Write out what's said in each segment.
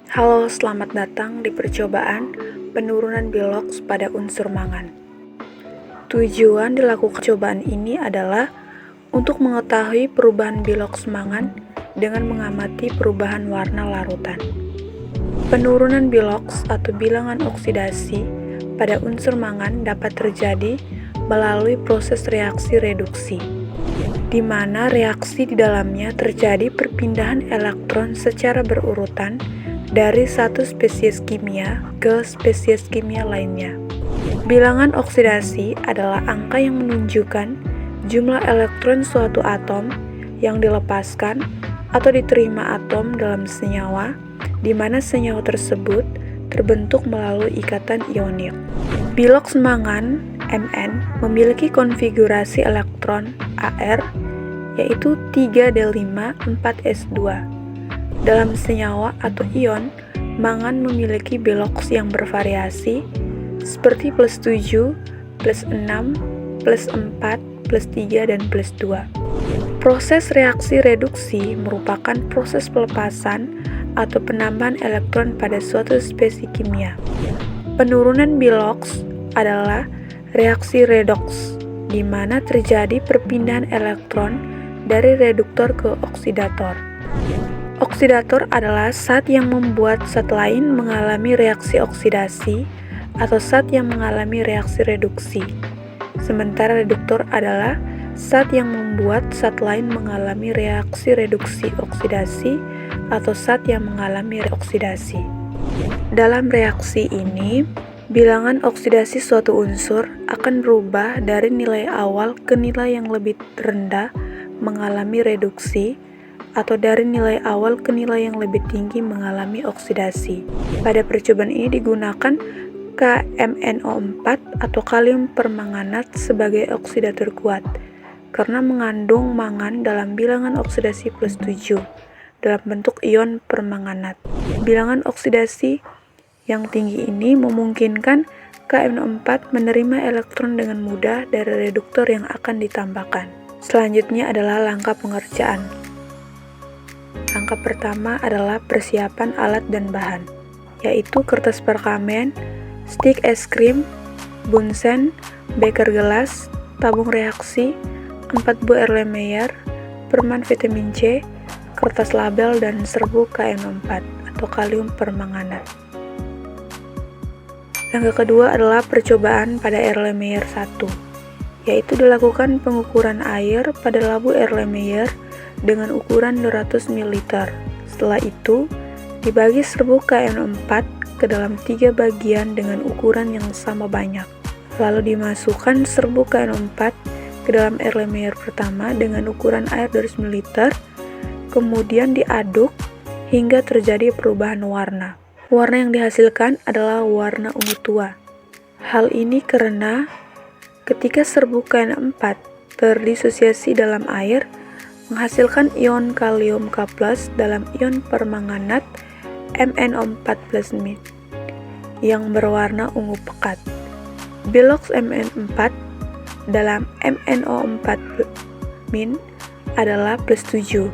Halo, selamat datang di percobaan penurunan biloks pada unsur mangan. Tujuan dilakukan percobaan ini adalah untuk mengetahui perubahan biloks mangan dengan mengamati perubahan warna larutan. Penurunan biloks atau bilangan oksidasi pada unsur mangan dapat terjadi melalui proses reaksi reduksi, di mana reaksi di dalamnya terjadi perpindahan elektron secara berurutan dari satu spesies kimia ke spesies kimia lainnya. Bilangan oksidasi adalah angka yang menunjukkan jumlah elektron suatu atom yang dilepaskan atau diterima atom dalam senyawa, di mana senyawa tersebut terbentuk melalui ikatan ionik. Biloks mangan Mn memiliki konfigurasi elektron Ar, yaitu 3d5 4s2. Dalam senyawa atau ion, mangan memiliki biloks yang bervariasi seperti +7, +6, +4, +3, dan +2. Proses reaksi reduksi merupakan proses pelepasan atau penambahan elektron pada suatu spesies kimia. Penurunan biloks adalah reaksi redoks, di mana terjadi perpindahan elektron dari reduktor ke oksidator. Oksidator adalah zat yang membuat zat lain mengalami reaksi oksidasi atau zat yang mengalami reaksi reduksi. Sementara reduktor adalah zat yang membuat zat lain mengalami reaksi reduksi oksidasi atau zat yang mengalami reoksidasi. Dalam reaksi ini, bilangan oksidasi suatu unsur akan berubah dari nilai awal ke nilai yang lebih rendah mengalami reduksi, atau dari nilai awal ke nilai yang lebih tinggi mengalami oksidasi. Pada percobaan ini digunakan KMnO4 atau kalium permanganat sebagai oksidator kuat, karena mengandung mangan dalam bilangan oksidasi +7 dalam bentuk ion permanganat. Bilangan oksidasi yang tinggi ini memungkinkan KMnO4 menerima elektron dengan mudah dari reduktor yang akan ditambahkan. Selanjutnya adalah langkah pengerjaan. Langkah pertama adalah persiapan alat dan bahan, yaitu kertas perkamen, stik es krim, bunsen, beker gelas, tabung reaksi, 4 buah Erlenmeyer, permen vitamin C, kertas label, dan serbuk KMnO4 atau kalium permanganat. Langkah kedua adalah percobaan pada Erlenmeyer 1, yaitu dilakukan pengukuran air pada labu Erlenmeyer dengan ukuran 200 ml. Setelah itu, dibagi serbuk KMnO4 ke dalam 3 bagian dengan ukuran yang sama banyak. Lalu dimasukkan serbuk KMnO4 ke dalam Erlenmeyer pertama dengan ukuran air 200 ml, kemudian diaduk hingga terjadi perubahan warna. Warna yang dihasilkan adalah warna ungu tua. Hal ini karena ketika serbuk KMnO4 terdisosiasi dalam air, menghasilkan ion kalium K+ dalam ion permanganat MnO4+ yang berwarna ungu pekat. Biloks Mn4 dalam MnO4- adalah +7.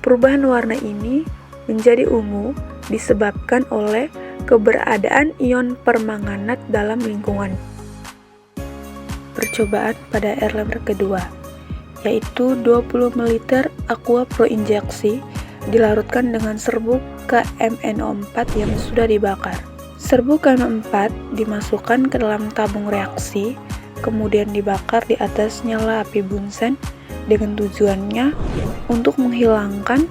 Perubahan warna ini menjadi ungu disebabkan oleh keberadaan ion permanganat dalam lingkungan. Percobaan pada Erlenmeyer kedua, yaitu 20 ml aqua pro injeksi dilarutkan dengan serbuk KMnO4 yang sudah dibakar. Serbuk KMnO4 dimasukkan ke dalam tabung reaksi, kemudian dibakar di atas nyala api bunsen dengan tujuannya untuk menghilangkan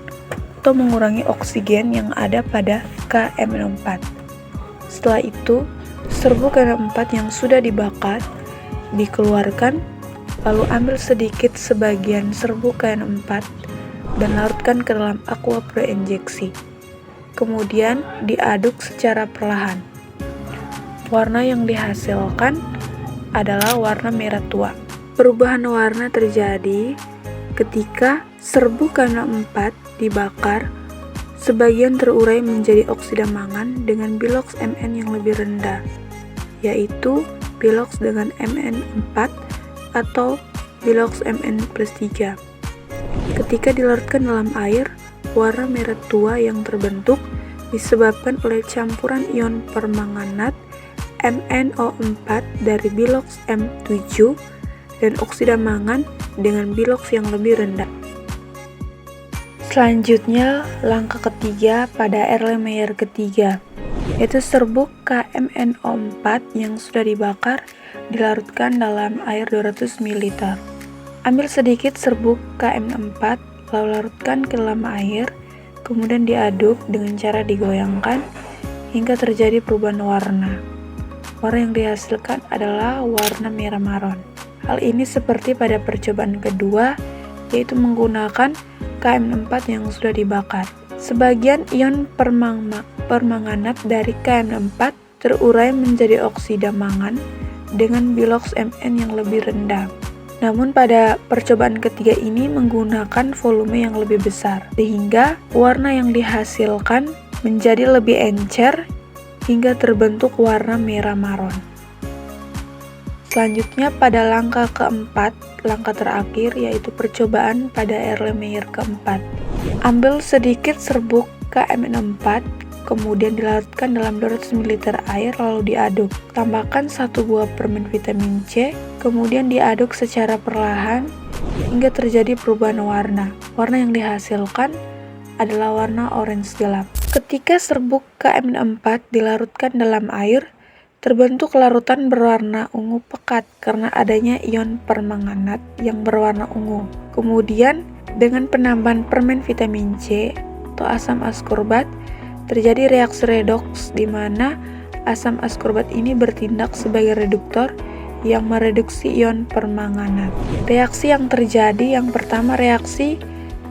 atau mengurangi oksigen yang ada pada KMnO4. Setelah itu, serbuk KMnO4 yang sudah dibakar dikeluarkan, lalu ambil sedikit sebagian serbuk KMnO4 dan larutkan ke dalam aqua pro injeksi. Kemudian diaduk secara perlahan. Warna yang dihasilkan adalah warna merah tua. Perubahan warna terjadi ketika serbuk KMnO4 dibakar, sebagian terurai menjadi oksida mangan dengan biloks Mn yang lebih rendah, yaitu biloks dengan Mn4 atau biloks Mn+3. Ketika dilarutkan dalam air, warna merah tua yang terbentuk disebabkan oleh campuran ion permanganat MnO4 dari biloks M7 dan oksida mangan dengan biloks yang lebih rendah. Selanjutnya, langkah ketiga pada Erlenmeyer ketiga, yaitu serbuk KMnO4 yang sudah dibakar dilarutkan dalam air 200 ml. Ambil sedikit serbuk KM4, lalu larutkan ke dalam air, kemudian diaduk dengan cara digoyangkan hingga terjadi perubahan warna. Warna yang dihasilkan adalah warna merah maron. Hal ini seperti pada percobaan kedua, yaitu menggunakan KM4 yang sudah dibakar. Sebagian ion permanganat dari KM4 terurai menjadi oksida mangan dengan biloks Mn yang lebih rendah. Namun pada percobaan ketiga ini menggunakan volume yang lebih besar, sehingga warna yang dihasilkan menjadi lebih encer hingga terbentuk warna merah maron. Selanjutnya pada langkah keempat, langkah terakhir yaitu percobaan pada Erlenmeyer keempat. Ambil sedikit serbuk KMn4, kemudian dilarutkan dalam 200 ml air lalu diaduk. Tambahkan 1 buah permen vitamin C, kemudian diaduk secara perlahan hingga terjadi perubahan warna. Warna yang dihasilkan adalah warna orange gelap. Ketika serbuk KMn4 dilarutkan dalam air, terbentuk larutan berwarna ungu pekat karena adanya ion permanganat yang berwarna ungu. Kemudian, dengan penambahan permen vitamin C atau asam askorbat, terjadi reaksi redoks di mana asam askorbat ini bertindak sebagai reduktor yang mereduksi ion permanganat. Reaksi yang terjadi yang pertama reaksi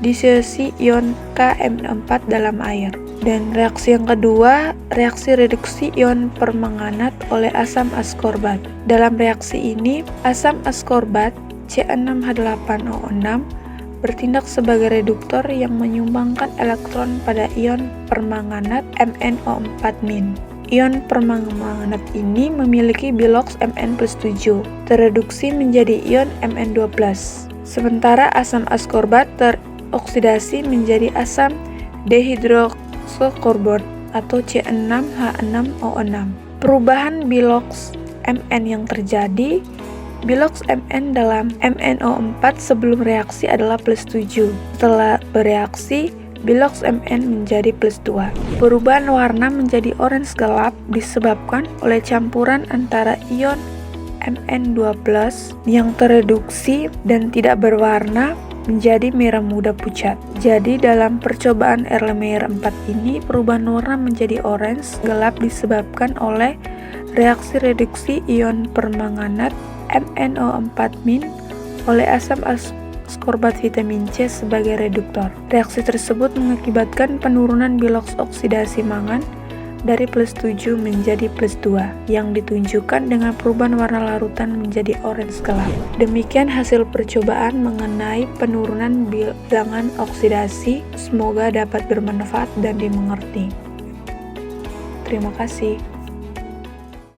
disosiasi ion KMn4 dalam air. Dan reaksi yang kedua, reaksi reduksi ion permanganat oleh asam askorbat. Dalam reaksi ini, asam askorbat C6H8O6 bertindak sebagai reduktor yang menyumbangkan elektron pada ion permanganat MnO4-. Ion permanganat ini memiliki biloks Mn+7, tereduksi menjadi ion Mn2+. Sementara asam askorbat teroksidasi menjadi asam dehidroksokarbon atau C6H6O6. Perubahan biloks Mn yang terjadi, biloks Mn dalam MnO4 sebelum reaksi adalah +7. Setelah bereaksi, biloks Mn menjadi +2. Perubahan warna menjadi orange gelap disebabkan oleh campuran antara ion Mn2+ yang tereduksi dan tidak berwarna menjadi merah muda pucat. Jadi dalam percobaan Erlenmeyer 4 ini perubahan warna menjadi orange gelap disebabkan oleh reaksi reduksi ion permanganat MnO4- oleh asam askorbat vitamin C sebagai reduktor. Reaksi tersebut mengakibatkan penurunan biloks oksidasi mangan dari +7 menjadi +2 yang ditunjukkan dengan perubahan warna larutan menjadi orange gelap. Demikian hasil percobaan mengenai penurunan bilangan oksidasi. Semoga dapat bermanfaat dan dimengerti. Terima kasih.